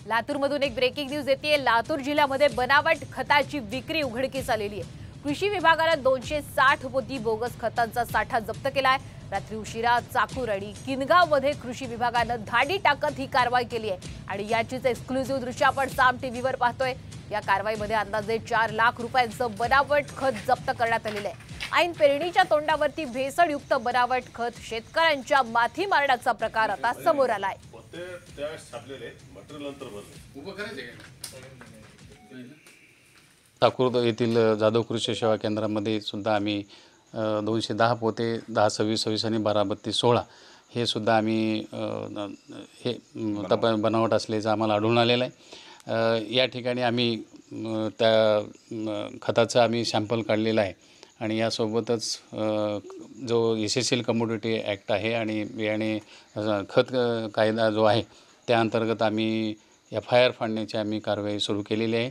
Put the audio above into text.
लातूरमधून एक breaking news येते। लातूर जिल्ह्यामध्ये बनावट खताची विक्री उघडकीस आलेली आहे। कृषी विभागाने 260 पोती बोगस खतांचा साठा जप्त केलाय। रात्री उशिरा चाकूर आणि किनगावमध्ये कृषी विभागाने धाडी टाकत ही कारवाई केली आहे आणि याचीच एक्सक्लुझिव्ह दृश्य आपण साम टीव्हीवर पाहतोय। या कारवाईमध्ये अंदाजे 4 लाख रुपयांचं बनावट खत जप्त करण्यात आलेलं आहे। ऐन पेरणीच्या तोंडावरती भेसळयुक्त बनावट खत शेतकऱ्यांच्या माथी मारण्याचा प्रकार आता समोर आलाय। ठाकूर येथील जाधव कृषी सेवा केंद्रामध्ये सुद्धा आम्ही 210 पोते 1026 आणि 123216 हे सुद्धा आम्ही हे बनावट असल्याचं आम्हाला आढळून आलेलं आहे। या ठिकाणी आम्ही त्या खताचं आम्ही सॅम्पल काढलेलं आहे आणि यासोबतच जो एसेसियल कमोडिटी ॲक्ट आहे आणि बियाणे खत कायदा जो आहे त्या अंतर्गत आम्ही FIR फाडण्याची आम्ही कारवाई सुरू केलेली आहे।